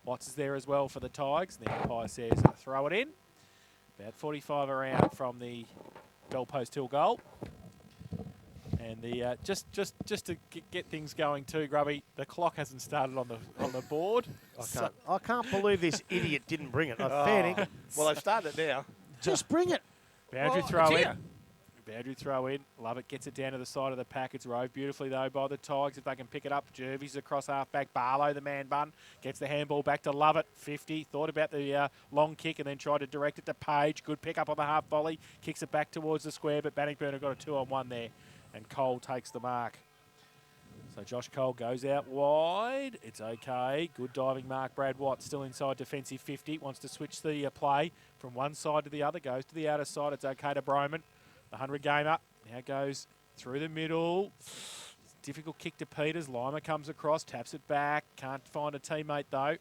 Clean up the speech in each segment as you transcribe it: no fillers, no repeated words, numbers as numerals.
Watts is there as well for the Tigers. The umpire says throw it in. About 45 around from the Bell Post Hill goal. And the just to get things going too, Grubby, the clock hasn't started on the board. I can't believe this idiot didn't bring it. Fair dinkum. Well, they've started it now. Just bring it. Boundary throw in. Boundary throw in. Love it. Gets it down to the side of the pack. It's rove beautifully, though, by the Tigers. If they can pick it up, Jervis across half-back. Barlow, the man bun, gets the handball back to Love it. 50. Thought about the long kick and then tried to direct it to Page. Good pick up on the half volley. Kicks it back towards the square, but Bannockburn have got a 2-on-1 there. And Cole takes the mark. So Josh Cole goes out wide. It's okay. Good diving mark. Brad Watt still inside defensive 50. Wants to switch the play from one side to the other. Goes to the outer side. It's okay to Broman. The 100-gamer now goes through the middle. Difficult kick to Peters. Lima comes across, taps it back. Can't find a teammate, though.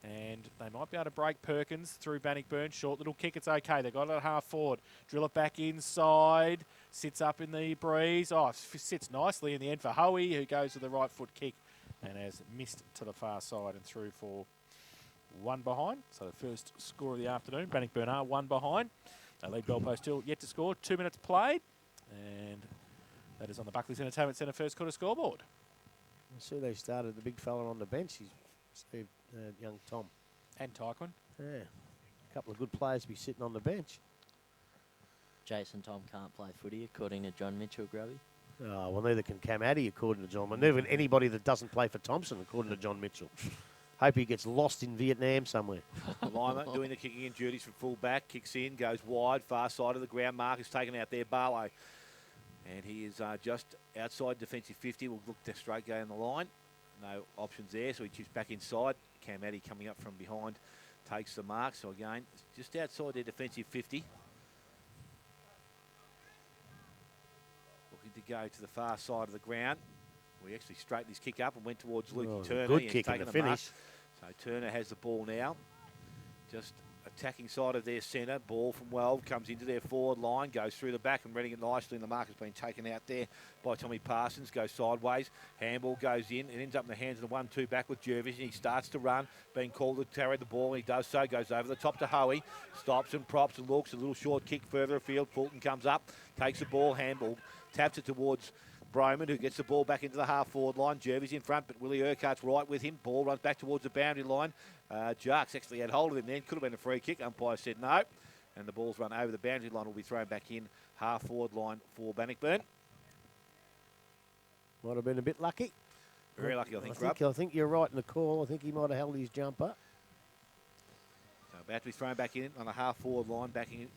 And they might be able to break Perkins through Bannockburn. Short little kick. It's okay. They got it at half forward. Drill it back inside. Sits up in the breeze. Oh, sits nicely in the end for Hoey, who goes to the right foot kick and has missed to the far side and through for one behind. So the first score of the afternoon. Bannockburn are one behind. They lead Bell Post Hill yet to score. 2 minutes played. And that is on the Buckley's Entertainment Centre first quarter scoreboard. I see they started the big fella on the bench. He's young Tom. And Tyquin. Yeah. A couple of good players to be sitting on the bench. Jason Tom can't play footy, according to John Mitchell, Grubby. Oh, well, neither can Cam Addy, according to John. But neither can anybody that doesn't play for Thompson, according to John Mitchell. Hope he gets lost in Vietnam somewhere. Lima doing the kicking in duties from full back. Kicks in, goes wide, far side of the ground. Mark is taken out there, Barlow. And he is just outside defensive 50. Will look to straight go in the line. No options there, so he chips back inside. Cam Addy coming up from behind takes the mark. So again, just outside their defensive 50. Looking to go to the far side of the ground. We actually straightened his kick up and went towards Lukey Turner. Good kick in the finish. So Turner has the ball now. Just attacking side of their centre. Ball from Weld comes into their forward line, goes through the back and reading it nicely. And the mark has been taken out there by Tommy Parsons. Goes sideways. Handball goes in. It ends up in the hands of the 1-2 back with Jervis. And he starts to run. Being called to carry the ball. And he does so. Goes over the top to Hoey. Stops and props and looks. A little short kick further afield. Fulton comes up. Takes the ball. Handball. Taps it towards Broman, who gets the ball back into the half-forward line. Jervis in front, but Willie Urquhart's right with him. Ball runs back towards the boundary line. Jarks actually had hold of him then. Could have been a free kick. Umpire said no. And the ball's run over the boundary line. Will be thrown back in half-forward line for Bannockburn. Might have been a bit lucky. Very lucky, I think, I think you're right in the call. I think he might have held his jumper. So about to be thrown back in on the half-forward line.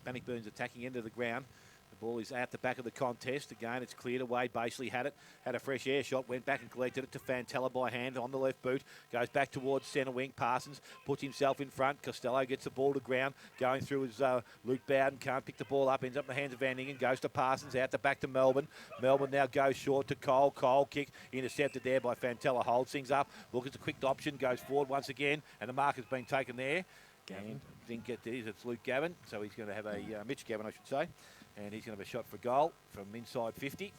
Bannockburn's attacking end of the ground. The ball is at the back of the contest. Again, it's cleared away. Basely had it. Had a fresh air shot. Went back and collected it to Fantella by hand on the left boot. Goes back towards centre wing. Parsons puts himself in front. Costello gets the ball to ground. Going through is Luke Bowden. Can't pick the ball up. Ends up in the hands of Van Ingen. Goes to Parsons. Out the back to Melbourne. Melbourne now goes short to Cole. Cole kick. Intercepted there by Fantella. Holds things up. Look at the quick option. Goes forward once again. And the mark has been taken there. Gavin. Didn't get these. It's Luke Gavin. So he's going to have a Mitch Gavin, I should say. And he's going to have a shot for goal from inside 50.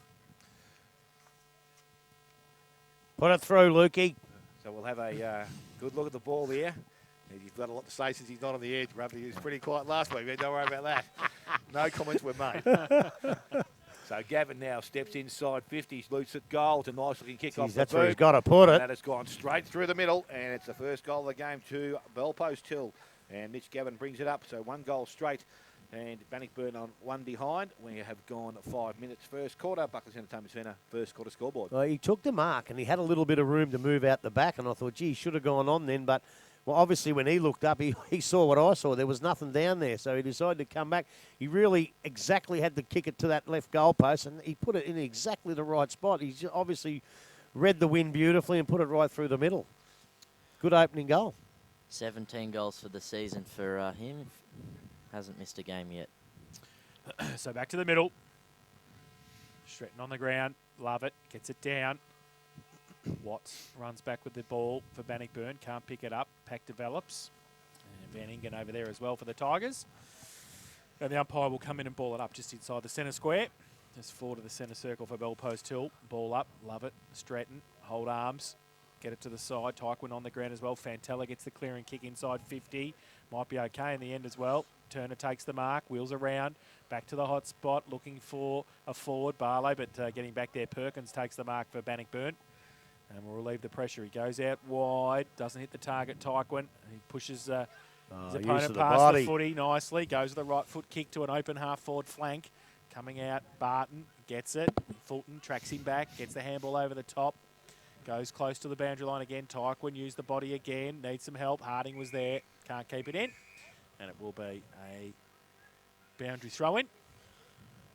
Put it through, Lukey. So we'll have a good look at the ball here. He's got a lot to say since he's not on the edge, Rubbly. He was pretty quiet last week, but don't worry about that. No comments were made. So Gavin now steps inside 50, looks at goal. It's a nice looking kick off the boot. That's where he's got to put it. That has gone straight through the middle, and it's the first goal of the game to Bell Post Hill. And Mitch Gavin brings it up, so one goal straight. And Bannockburn on one behind. We have gone 5 minutes first quarter. Buckley's Entertainment Centre first quarter scoreboard. Well, he took the mark and he had a little bit of room to move out the back. And I thought, gee, he should have gone on then. But, well, obviously when he looked up, he saw what I saw. There was nothing down there. So he decided to come back. He really exactly had to kick it to that left goal post. And he put it in exactly the right spot. He's obviously read the wind beautifully and put it right through the middle. Good opening goal. 17 goals for the season for him. Hasn't missed a game yet. So back to the middle. Stretton on the ground. Love it. Gets it down. Watts runs back with the ball for Bannockburn. Can't pick it up. Pack develops. And Van Ingen over there as well for the Tigers. And the umpire will come in and ball it up just inside the centre square. Just forward to the centre circle for Bell Post Hill. Ball up. Love it. Stretton. Hold arms. get it to the side. Tyquin on the ground as well. Fantella gets the clearing kick inside 50. Might be okay in the end as well. Turner takes the mark, wheels around, back to the hot spot, looking for a forward, Barlow, but getting back there, Perkins takes the mark for Bannockburn. And will relieve the pressure. He goes out wide, doesn't hit the target, Tyquin. He pushes his opponent past the footy nicely, goes with the right foot kick to an open half-forward flank. Coming out, Barton gets it. Fulton tracks him back, gets the handball over the top. Goes close to the boundary line again. Tyquin used the body again, needs some help. Harding was there, can't keep it in. And it will be a boundary throw-in.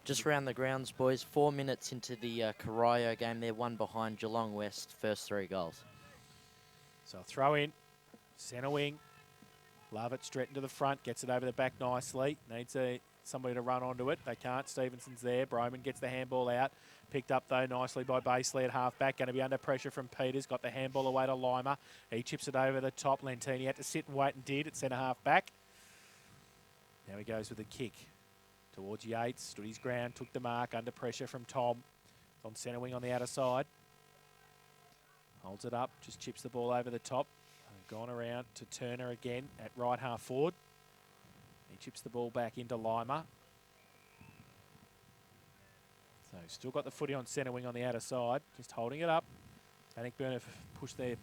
Just round the grounds, boys. 4 minutes into the Corio game. They're one behind Geelong West. First 3 goals. So throw in, centre wing. Love it, straight into the front. Gets it over the back nicely. Needs somebody to run onto it. They can't. Stevenson's there. Broman gets the handball out. Picked up, though, nicely by Baseley at half-back. Going to be under pressure from Peters. Got the handball away to Lima. He chips it over the top. Lentini had to sit and wait and did at centre half-back. Now he goes with the kick. Towards Yates, stood his ground, took the mark, under pressure from Tom. On centre wing on the outer side. Holds it up, just chips the ball over the top. Gone around to Turner again at right half forward. He chips the ball back into Lima. So still got the footy on centre wing on the outer side, just holding it up. Bannockburn have pushed their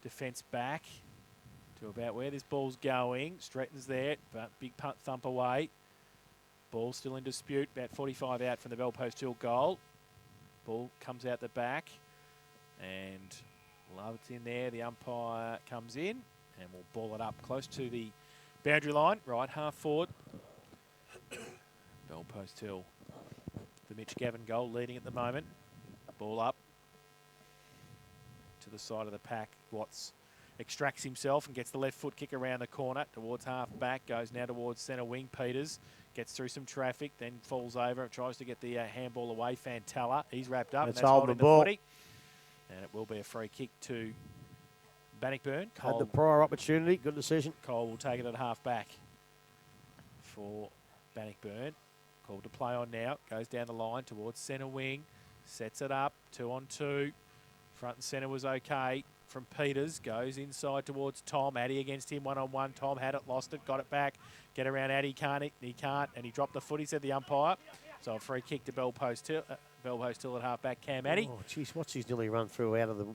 defence back to about where this ball's going. Stretton's there, but big punt thump away. Ball still in dispute, about 45 out from the Bell Post Hill goal. Ball comes out the back, and Love's in there. The umpire comes in, and we'll ball it up close to the boundary line, right half forward. Bell Post Hill, the Mitch Gavin goal, leading at the moment. Ball up to the side of the pack. Watts extracts himself and gets the left foot kick around the corner towards half back, goes now towards centre wing. Peters gets through some traffic, then falls over and tries to get the handball away. Fantella, he's wrapped up. That's and that's holding the ball. footy. And it will be a free kick to Bannockburn. Had the prior opportunity, good decision. Cole will take it at half back for Bannockburn. Called to play on now, goes down the line towards centre wing, sets it up, 2 on 2. Front and centre was okay. From Peters, goes inside towards Tom. Addy against him, 1-on-1. Tom had it, lost it, got it back. Get around Addy, he can't, and he dropped the footy, said the umpire. So a free kick to Bell Post Hill at half-back, Cam Addy. Oh, jeez, what's he's nearly run through out of the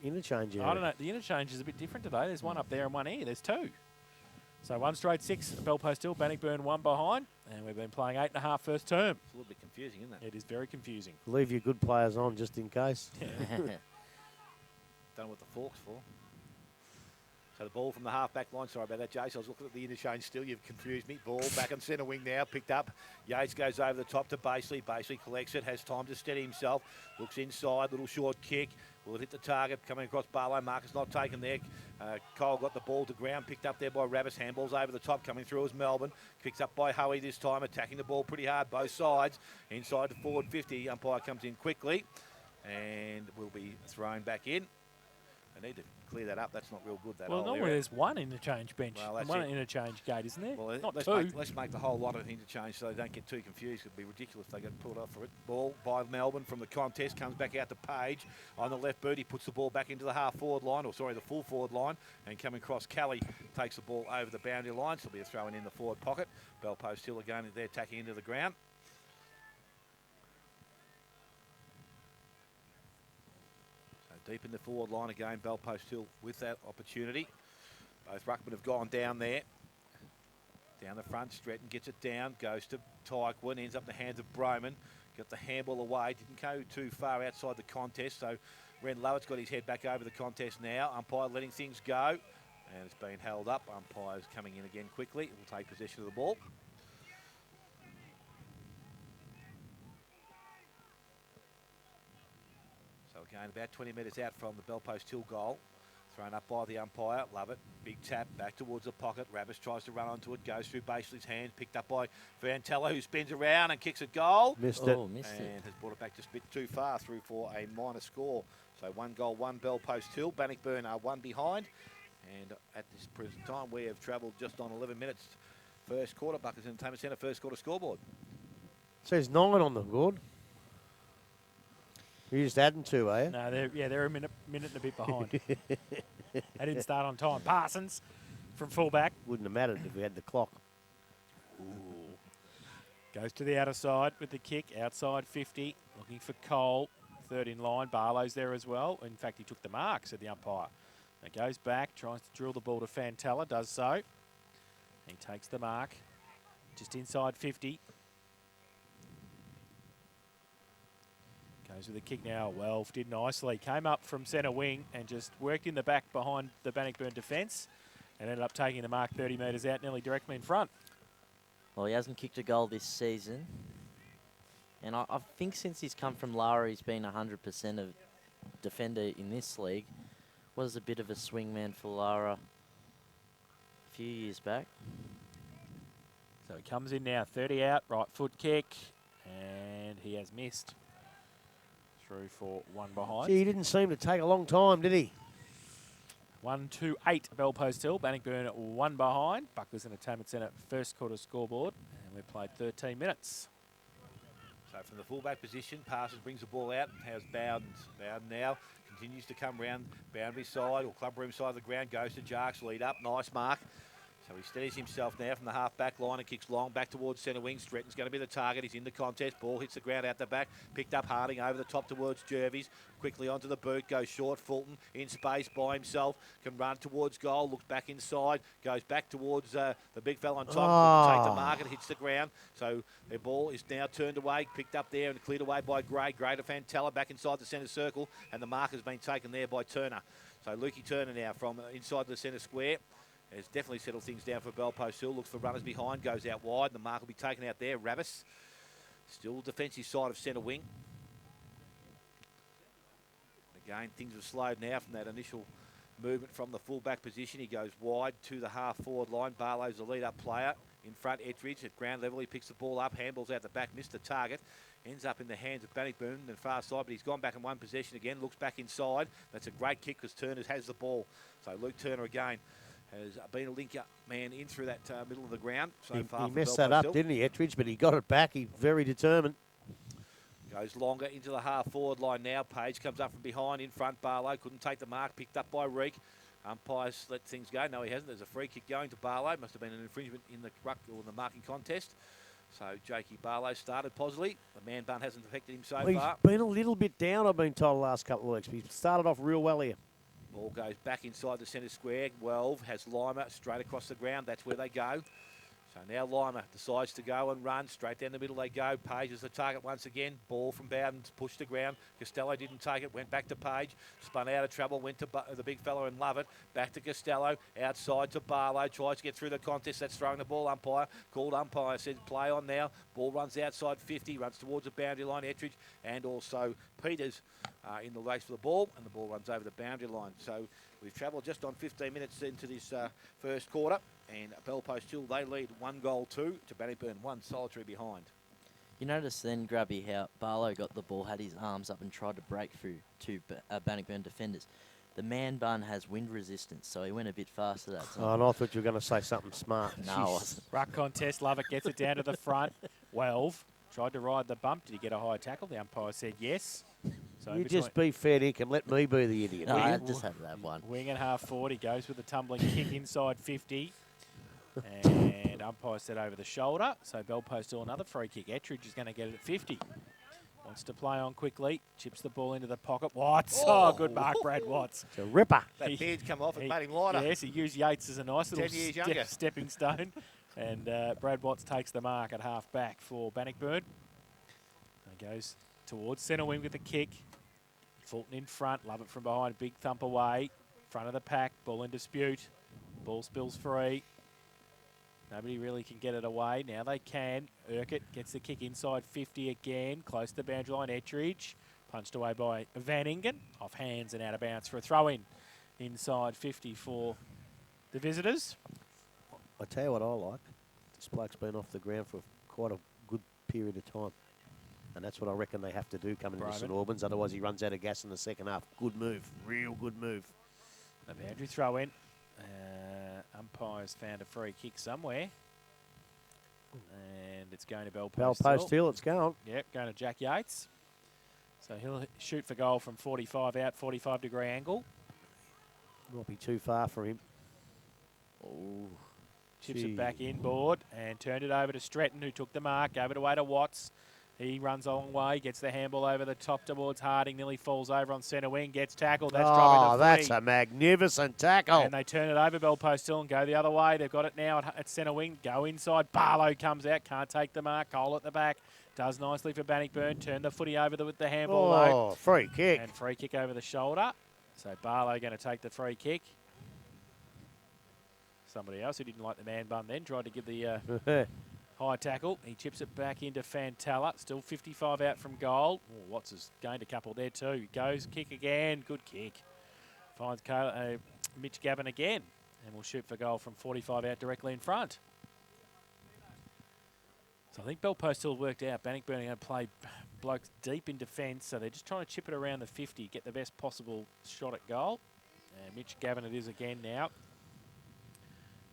interchange area? I don't know, the interchange is a bit different today. There's one up there and one here, there's 2. So 1 straight 6, Bell Post Hill, Bannockburn 1 behind, and we've been playing 8.5 first term. It's a little bit confusing, isn't it? It is very confusing. Leave your good players on just in case. Don't know what the fork's for. So the ball from the half-back line. Sorry about that, Jace. I was looking at the interchange still. You've confused me. Ball back on centre wing now. Picked up. Yates goes over the top to Baseley. Baseley collects it. Has time to steady himself. Looks inside. Little short kick. Will it hit the target? Coming across Barlow. Marcus not taken there. Cole got the ball to ground. Picked up there by Ravis. Handballs over the top. Coming through as Melbourne. Picked up by Hoey this time. Attacking the ball pretty hard. Both sides. Inside to forward 50. Umpire comes in quickly. And will be thrown back in. I need to clear that up. That's not real good. Well, normally there's 1 interchange bench and 1 interchange gate, isn't there? Well, not let's 2. let's make the whole lot of interchange so they don't get too confused. It'd be ridiculous if they get pulled off for it. Ball by Melbourne from the contest. Comes back out to Page. On the left boot, he puts the ball back into the half-forward line, or sorry, the full-forward line. And coming across, Kelly takes the ball over the boundary line. So it'll be a throw-in in the forward pocket. Bell Post Hill again, they're tacking into the ground. Deep in the forward line again, Bell Post Hill with that opportunity. Both ruckmen have gone down there. Down the front, Stretton gets it down, goes to Tyquin, ends up in the hands of Broman. Got the handball away, didn't go too far outside the contest, so Ren Lowett's got his head back over the contest now. Umpire letting things go, and it's been held up. Umpire's coming in again quickly. Will take possession of the ball. Again, about 20 metres out from the Bell Post Hill goal. Thrown up by the umpire. Love it. Big tap back towards the pocket. Ravis tries to run onto it. Goes through Baseley's hand. Picked up by Fantella, who spins around and kicks it goal. Missed and it. Has brought it back just a bit too far through for a minor score. So 1 goal, 1 Bell Post Hill. Bannockburn are 1 behind. And at this present time, we have travelled just on 11 minutes. First quarter, Buckers Entertainment Centre, first quarter scoreboard. Says 9 on the board. You're just adding 2, are you? No, they're a minute and a bit behind. They didn't start on time. Parsons from fullback. Wouldn't have mattered if we had the clock. Goes to the outer side with the kick. Outside 50. Looking for Cole. Third in line. Barlow's there as well. In fact, he took the mark, said the umpire. It goes back. Tries to drill the ball to Fantella. Does so. He takes the mark. Just inside 50. Goes with the kick now. Welv did nicely. Came up from centre wing and just worked in the back behind the Bannockburn defence and ended up taking the mark 30 metres out, nearly directly in front. Well, he hasn't kicked a goal this season. And I think since he's come from Lara, he's been 100% of defender in this league. Was a bit of a swingman for Lara a few years back. So he comes in now, 30 out, right foot kick, and he has missed. Through for one behind. Gee, he didn't seem to take a long time, did he? 1-2-8 Bell Post Hill. Bannockburn at 1 behind. Bucklers Entertainment Centre first quarter scoreboard. And we've played 13 minutes. So from the fullback position, Parsons brings the ball out. Has Bowden. Bowden now continues to come round boundary side or club room side of the ground. Goes to Jarks, lead up. Nice mark. So he steadies himself now from the half-back line and kicks long back towards centre wing. Stretton's going to be the target. He's in the contest. Ball hits the ground out the back. Picked up Harding over the top towards Jervis. Quickly onto the boot. Goes short. Fulton in space by himself. Can run towards goal. Looks back inside. Goes back towards the big fella on top. Couldn't take the mark. It hits the ground. So their ball is now turned away. Picked up there and cleared away by Gray. Gray to Fantella back inside the centre circle. And the mark has been taken there by Turner. So Lukey Turner now from inside the centre square. Has definitely settled things down for Bell Post Hill. Looks for runners behind, goes out wide. The mark will be taken out there. Ravis, still defensive side of centre wing. Again, things have slowed now from that initial movement from the full-back position. He goes wide to the half-forward line. Barlow's the lead-up player. In front, Ettridge at ground level. He picks the ball up, handballs out the back, missed the target. Ends up in the hands of Bannockburn and far side, but he's gone back in one possession again. Looks back inside. That's a great kick because Turner has the ball. So Luke Turner again has been a link-up man in through that middle of the ground so far. He messed that up, didn't he, Ettridge? But he got it back. He's very determined. Goes longer into the half-forward line now. Page comes up from behind, in front. Barlow couldn't take the mark. Picked up by Reek. Umpires let things go. No, he hasn't. There's a free kick going to Barlow. Must have been an infringement in the ruck or the marking contest. So Jakey Barlow started positively. The man bun hasn't affected him so far. He's been a little bit down, I've been told, the last couple of weeks. But he started off real well here. Ball goes back inside the centre square. Welv has Lima straight across the ground. That's where they go. So now Lima decides to go and run. Straight down the middle they go. Page is the target once again. Ball from Bowden pushed the ground. Costello didn't take it. Went back to Page. Spun out of trouble. Went to the big fella and Lovett. Back to Costello. Outside to Barlow. Tries to get through the contest. That's throwing the ball. Umpire. Called umpire. Said play on now. Ball runs outside 50. Runs towards the boundary line. Ettridge and also Peters in the race for the ball. And the ball runs over the boundary line. So we've travelled just on 15 minutes into this first quarter. And Bell Post Hill, they lead 1-2 to Bannockburn, 1 solitary behind. You notice then, Grubby, how Barlow got the ball, had his arms up and tried to break through to Bannockburn defenders. The man bun has wind resistance, so he went a bit faster that time. Oh, and I thought you were going to say something smart. No, I wasn't. Ruck contest, Lovett gets it down to the front. Welv tried to ride the bump. Did he get a high tackle? The umpire said yes. So you just be fair, Dick, and let me be the idiot. No, I just had that one. Wing and half forward. He goes with the tumbling kick inside 50. And umpire said over the shoulder. So Bell Post Hill another free kick. Ettridge is going to get it at 50. Wants to play on quickly. Chips the ball into the pocket. Watts. Oh, good mark, Brad Watts. It's a ripper. That beard's come off and made him lighter. Yes, he used Yates as a nice little 10 years younger. stepping stone. And Brad Watts takes the mark at half back for Bannockburn. And goes towards centre wing with the kick. Fulton in front. Love it from behind. Big thump away. Front of the pack. Ball in dispute. Ball spills free. Nobody really can get it away. Now they can. Urquhart gets the kick inside 50 again. Close to the boundary line. Ettridge punched away by Van Ingen. Off hands and out of bounds for a throw-in. Inside 50 for the visitors. I tell you what I like. This bloke's been off the ground for quite a good period of time. And that's what I reckon they have to do coming into St Albans. Otherwise, he runs out of gas in the second half. Good move. Real good move. The boundary throw-in. Umpires found a free kick somewhere. And it's going to Bell Post Hill. Bell Post Hill, it's going. Yep, going to Jack Yates. So So he'll shoot for goal from 45 out, 45-degree angle. Might be too far for him. Oh, Chips it back inboard and turned it over to Stretton, who took the mark, gave it away to Watts. He runs a long way, gets the handball over the top towards Harding, nearly falls over on centre wing, gets tackled. That's dropping the footy. That's a magnificent tackle. And they turn it over Bell Post Hill and go the other way. They've got it now at centre wing. Go inside. Barlow comes out, can't take the mark. Cole at the back. Does nicely for Bannockburn. Turn the footy over with the handball though. Free kick. And free kick over the shoulder. So Barlow going to take the free kick. Somebody else who didn't like the man bun then tried to give the high tackle. He chips it back into Fantella. Still 55 out from goal. Oh, Watts has gained a couple there too. Goes kick again. Good kick. Finds Mitch Gavin again. And will shoot for goal from 45 out directly in front. So I think Bell Post Hill worked out. Bannockburn are going to play blokes deep in defence. So they're just trying to chip it around the 50. Get the best possible shot at goal. And Mitch Gavin it is again now.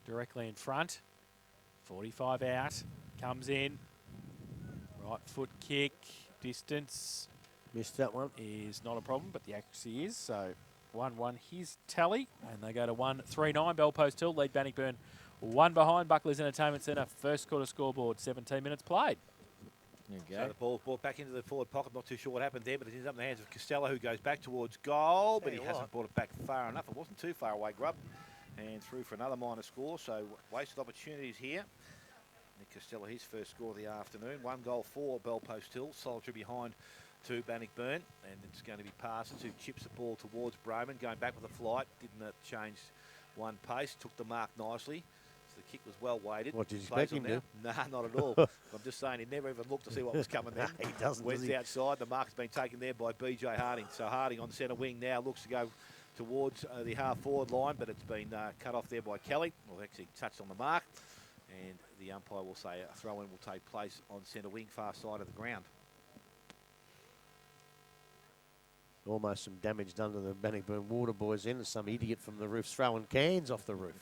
Directly in front. 45 out. Comes in. Right foot kick. Distance. Missed that one. Is not a problem, but the accuracy is. So 1-1 his tally. And they go to 1-3-9. Bell Post Hill lead Bannockburn 1 behind. Buckley's Entertainment Centre. First quarter scoreboard. 17 minutes played. there you So go. the ball's brought back into the forward pocket. Not too sure what happened there, but it ends up in the hands of Costello, who goes back towards goal, but he hasn't brought it back far enough. It wasn't too far away, Grub. And through for another minor score, so wasted opportunities here. Nick Costello, his first score of the afternoon. 1 goal for Bell Post Hill, solitary behind to Bannockburn, and it's going to be Parsons who chips the ball towards Broman, going back with a flight, didn't change one pace, took the mark nicely. So the kick was well weighted. What did you expect him to? Nah, not at all. I'm just saying he never even looked to see what was coming then. He doesn't, West does he? outside, the mark has been taken there by BJ Harding. So Harding on centre wing now looks to go towards the half-forward line, but it's been cut off there by Kelly. Well, actually touched on the mark, and the umpire will say a throw-in will take place on centre wing, far side of the ground. Almost some damage done to the Bannockburn Water Boys in. Some idiot from the roof throwing cans off the roof.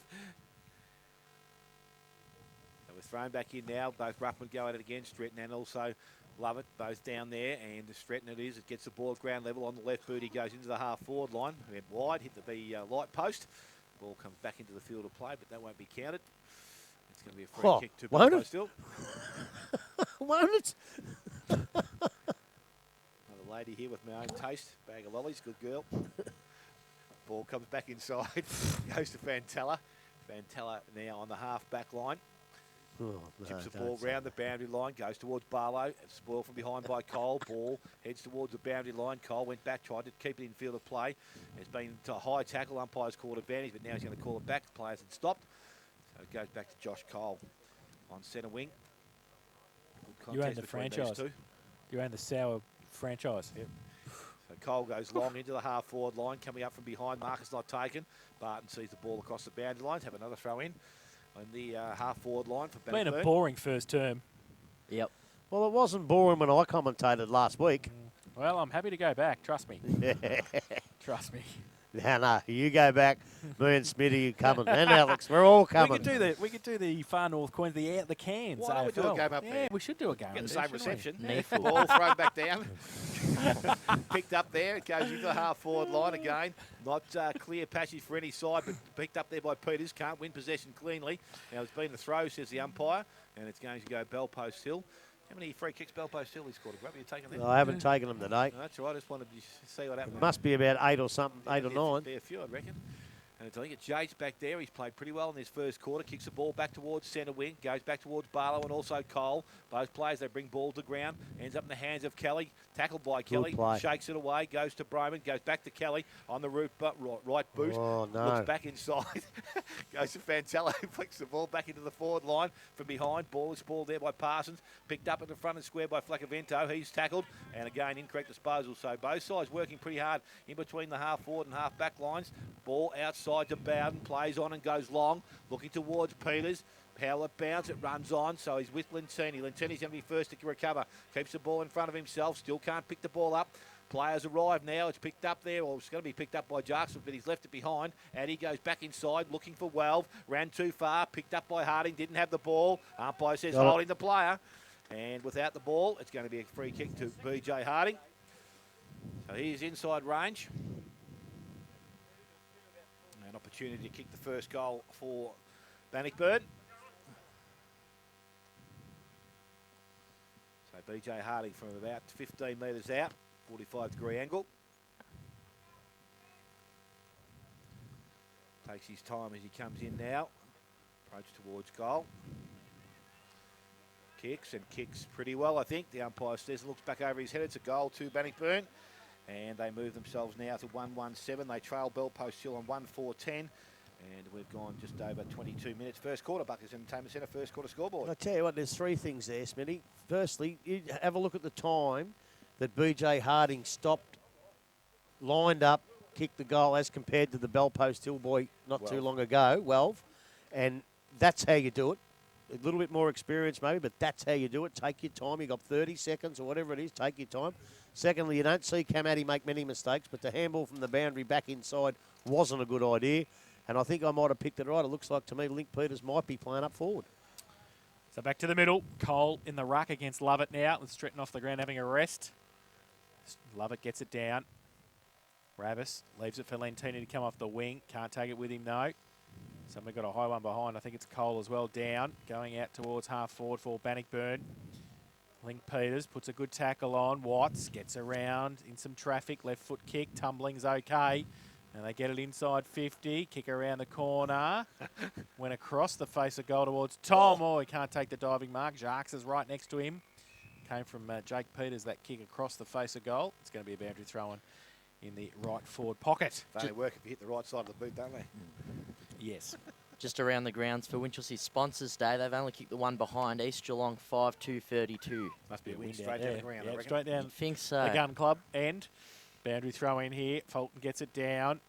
So we're thrown back in now. Both Ruffman go at it again. Stretton and also Love it, both down there, and Stretton it is. It gets the ball at ground level on the left boot. He goes into the half-forward line. Went wide, hit the light post. Ball comes back into the field of play, but that won't be counted. It's going to be a free kick to Bell Post Hill. Won't it? Another lady here with my own taste. Bag of lollies, good girl. Ball comes back inside. Goes to Fantella. Fantella now on the half-back line. Oh, no, Chips the ball round the boundary line, goes towards Barlow. It's spoiled from behind by Cole. Ball heads towards the boundary line. Cole went back, tried to keep it in field of play. It's been to a high tackle. Umpire's called advantage, but now he's going to call it back. The players had stopped. So it goes back to Josh Cole on centre wing. Good You own contest the between these franchise. two. You own the Sour franchise. Yep. So Cole goes long into the half-forward line, coming up from behind. Marcus not taken. Barton sees the ball across the boundary lines. Have another throw in on the half-forward line for Been a Bannockburn. boring first term. Yep. Well, it wasn't boring when I commentated last week. Well, I'm happy to go back. Trust me. Trust me. No, you go back. Me and Smitty, you coming. And Alex, we're all coming. We could do the Far North Queensland, the Cairns. Why don't we do a AFL. game up yeah, there? we should do a game. Get the up there, same shouldn't we? reception. Needful. Ball thrown back down. Picked up there. It goes into the half-forward line again. Not clear passage for any side, but picked up there by Peters. Can't win possession cleanly. Now, it's been a throw, says the umpire, and it's going to go Bell Post Hill. How many free kicks Bell Post Hill he scored? Have you taken them? I haven't taken them today. No, that's all right. I just wanted to see what happened. It must be about 8 or something, 8 or 9. Be a few, I reckon. And I think it's Yates back there. He's played pretty well in his first quarter. Kicks the ball back towards centre wing. Goes back towards Barlow and also Cole. Both players, they bring ball to ground. Ends up in the hands of Kelly. Tackled by Kelly. play. Shakes it away. Goes to Broman. Goes back to Kelly on the right boot. Oh, no. Looks back inside. Goes to Fantella. Flicks the ball back into the forward line from behind. Ball is ball there by Parsons. Picked up in the front and square by Flacavento. He's tackled. And again, incorrect disposal. So both sides working pretty hard in between the half forward and half back lines. Ball outside to Bowden. Plays on and goes long. Looking towards Peters. Howler bounce, it runs on, so he's with Lentini. Lentini's going to be first to recover. Keeps the ball in front of himself, still can't pick the ball up. Players arrive now, it's picked up there, or it's going to be picked up by Jackson, but he's left it behind. And he goes back inside, looking for Welv. Ran too far, picked up by Harding, didn't have the ball. Umpire says holding the player. And without the ball, it's going to be a free kick to BJ Harding. So he's inside range. An opportunity to kick the first goal for Bannockburn. So BJ Harding from about 15 metres out, 45-degree angle. Takes his time as he comes in now. Approach towards goal. Kicks and kicks pretty well, I think. The umpire says, looks back over his head. It's a goal to Bannockburn. And they move themselves now to 1-1-7. They trail Bellpost Hill on 1-4-10. And we've gone just over 22 minutes. First quarter, Buckers Entertainment Centre, first quarter scoreboard. I'll tell you what, there's three things there, Smitty. Firstly, you have a look at the time that BJ Harding stopped, lined up, kicked the goal as compared to the Bellpost Hill boy not too long ago, Welv. And that's how you do it. A little bit more experience maybe, but that's how you do it. Take your time. You got 30 seconds or whatever it is. Take your time. Secondly, you don't see Kamati make many mistakes, but the handball from the boundary back inside wasn't a good idea. And I think I might have picked it right. It looks like to me Link Peters might be playing up forward. So back to the middle. Cole in the ruck against Lovett now. With Stretton off the ground having a rest. Lovett gets it down. Ravis leaves it for Lentini to come off the wing. Can't take it with him, though. Somebody got a high one behind. I think it's Cole as well down. Going out towards half forward for Bannockburn. Link Peters puts a good tackle on. Watts gets around in some traffic. Left foot kick. Tumbling's okay. And they get it inside 50. Kick around the corner. Went across the face of goal towards Tom. Oh, he can't take the diving mark. Jacques is right next to him. Came from Jake Peters, that kick across the face of goal. It's going to be a boundary throw-in in the right forward pocket. They only work if you hit the right side of the boot, don't they? Yes. Just around the grounds for Winchelsea Sponsors Day. They've only kicked the one behind. East Geelong 5-2-32. Must be a win Wind straight out down the there. ground, I Yeah, reckon. straight down I think so. the gun club. And boundary throw in here. Fulton gets it down.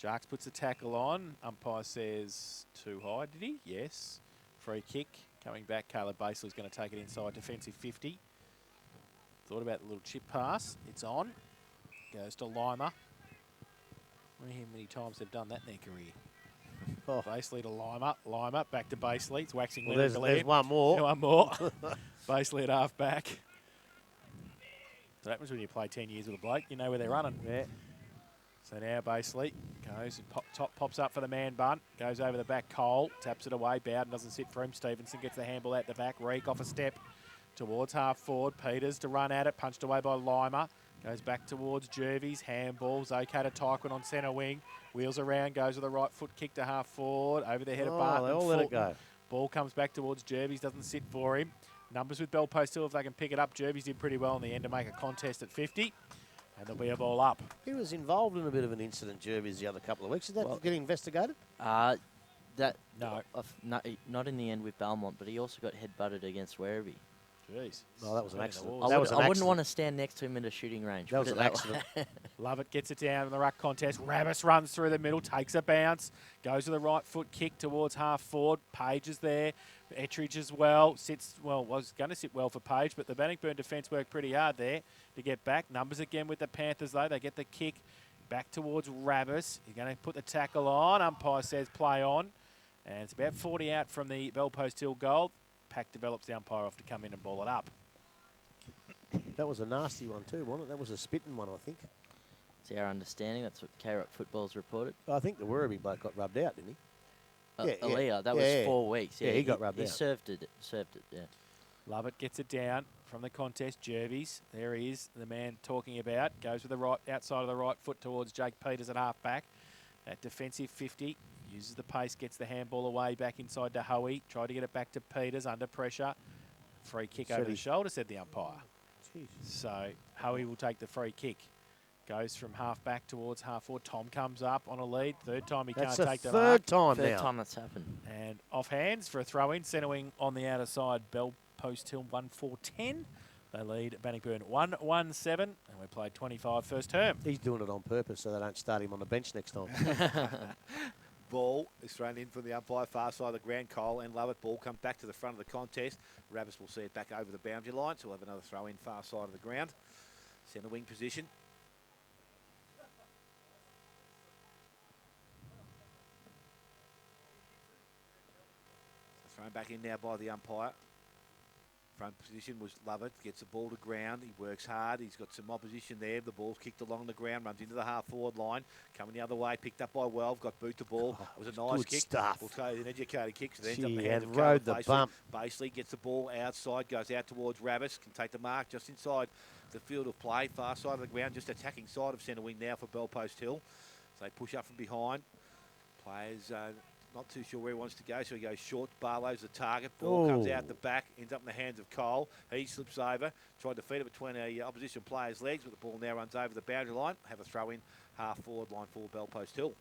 Jarks puts the tackle on. Umpire says too high, did he? Yes. Free kick. Coming back, Caleb Baseley's going to take it inside defensive 50. Thought about the little chip pass. It's on. Goes to Lima. I wonder how many times they've done that in their career. Oh. Baseley to Lima. Lima back to Baseley. It's waxing Well, limit. there's one more. Yeah, one more. Baseley at half back. So that happens when you play 10 years with a bloke. You know where they're running. Yeah. So now Baseley goes and pops up for the man bunt. Goes over the back. Cole taps it away. Bowden doesn't sit for him. Stevenson gets the handball out the back. Reek off a step towards half forward. Peters to run at it. Punched away by Lima. Goes back towards Jervies. Handballs. Okay to Tyquin on centre wing. Wheels around. Goes with a right foot kick to half forward. Over the head of Barton. They all let it go. Ball comes back towards Jervies. Doesn't sit for him. Numbers with Bellpost Hill if they can pick it up. Jervies did pretty well in the end to make a contest at 50. And there'll be a ball up. He was involved in a bit of an incident, Jervies, the other couple of weeks. Is that getting investigated? No. Not in the end with Belmont, but he also got head-butted against Werribee. Jeez. No, that was an accident. I wouldn't want to stand next to him in a shooting range. That was an accident. Lovett gets it down in the ruck contest. Ravis runs through the middle, takes a bounce, goes with the right foot kick towards half forward. Page is there. Ettridge as well. Was going to sit well for Page, but the Bannockburn defence worked pretty hard there to get back. Numbers again with the Panthers, though. They get the kick back towards Ravis. He's going to put the tackle on. Umpire says play on. And it's about 40 out from the Bellpost Hill goal. Pack develops the umpire off to come in and ball it up. That was a nasty one too, wasn't it? That was a spitting one, I think. It's our understanding. That's what K-Rock Football's reported. I think the Werribee bloke got rubbed out, didn't he? Aaliyah, that was 4 weeks. Yeah, he got rubbed out. He served it, yeah. Lovett gets it down from the contest. Jervies, there he is, the man talking about. Goes with the right outside of the right foot towards Jake Peters at half back. At defensive 50. Uses the pace, gets the handball away back inside to Hoey. Tried to get it back to Peters under pressure. Free kick over the shoulder, said the umpire. Jeez. So Hoey will take the free kick. Goes from half back towards half forward. Tom comes up on a lead. Third time he can't take the mark. Third time that's happened. And off hands for a throw in. Centre wing on the outer side. Bellpost Hill 1-4-10. They lead Bannockburn 1-1-7. And we played 25 first term. He's doing it on purpose so they don't start him on the bench next time. Ball is thrown in from the umpire, far side of the ground. Cole and Lovett. Ball comes back to the front of the contest. Ravis will see it back over the boundary line, so we'll have another throw in far side of the ground. Centre wing position. Thrown back in now by the umpire. Front position was Lovett, gets the ball to ground, he works hard, he's got some opposition there, the ball's kicked along the ground, runs into the half-forward line, coming the other way, picked up by Welv, got boot to ball, it was a nice good kick. stuff. We'll tell you an educated kick, so ends up in Gee, the hands and of rode Caleb the bump. Basley gets the ball outside, goes out towards Ravis, can take the mark just inside the field of play, far side of the ground, just attacking side of centre wing now for Bellpost Hill. So they push up from behind, players not too sure where he wants to go, so he goes short. Barlow's the target. Ball comes out the back, ends up in the hands of Cole. He slips over, tried to feed it between a opposition player's legs, but the ball now runs over the boundary line. Have a throw in, half forward line for Bellpost Hill. Did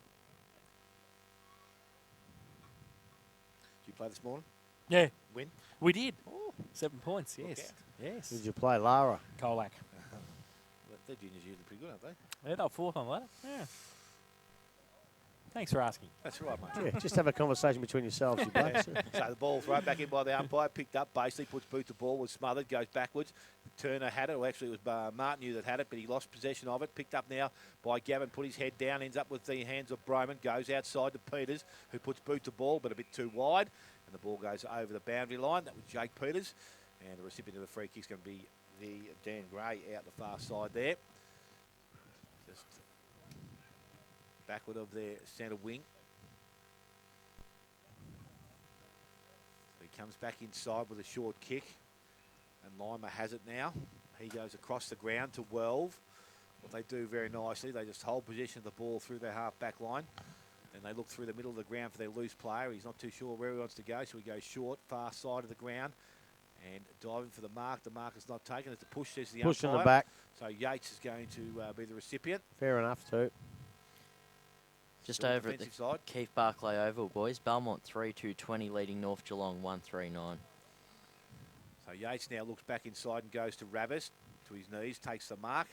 you play this morning? Yeah, Win? we did. Oh, 7 points, Look yes. out. Yes. Did you play Lara? Colac. their juniors usually pretty good, aren't they? Yeah, they were 4th on the ladder. Yeah. Thanks for asking. That's right, mate. Yeah, just have a conversation between yourselves, you blokes. So the ball thrown back in by the umpire, picked up, basically puts boot to ball, was smothered, goes backwards. Turner had it, or actually it was Martin that had it, but he lost possession of it. Picked up now by Gavin, put his head down, ends up with the hands of Broman, goes outside to Peters, who puts boot to ball, but a bit too wide. And the ball goes over the boundary line. That was Jake Peters. And the recipient of the free kick is going to be the Dan Gray out the far side there. Just backward of their centre wing. So he comes back inside with a short kick. And Lima has it now. He goes across the ground to Welv. What they do very nicely, they just hold possession of the ball through their half-back line. And they look through the middle of the ground for their loose player. He's not too sure where he wants to go, so he goes short, far side of the ground. And diving for the mark. The mark is not taken. It's a push, says the Push in umpire. the back. So Yates is going to be the recipient. Fair enough, too. Just Still over at the defensive side. Keith Barclay Oval, boys. Belmont 3-2-20 leading North Geelong 1-3-9. So Yates now looks back inside and goes to Ravis, to his knees, takes the mark.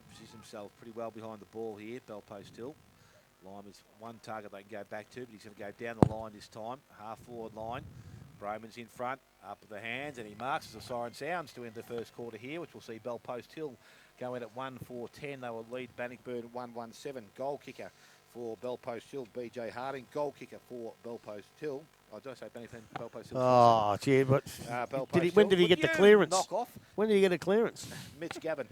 Positions himself pretty well behind the ball here, Bellpost Hill. Lima's one target they can go back to, but he's going to go down the line this time, half-forward line. Broman's in front, up with the hands, and he marks as the siren sounds to end the first quarter here, which will see Bellpost Hill go in at 1-4-10. They will lead Bannockburn at 1-1-7. Goal kicker for Bellpost Hill, BJ Harding. Goal kicker for Bellpost Hill. Oh, did I say Bellpost Hill? Oh, gee, but Bellpost when Hill. did he Would get the you clearance? knock off? When did he get a clearance? Mitch Gavin.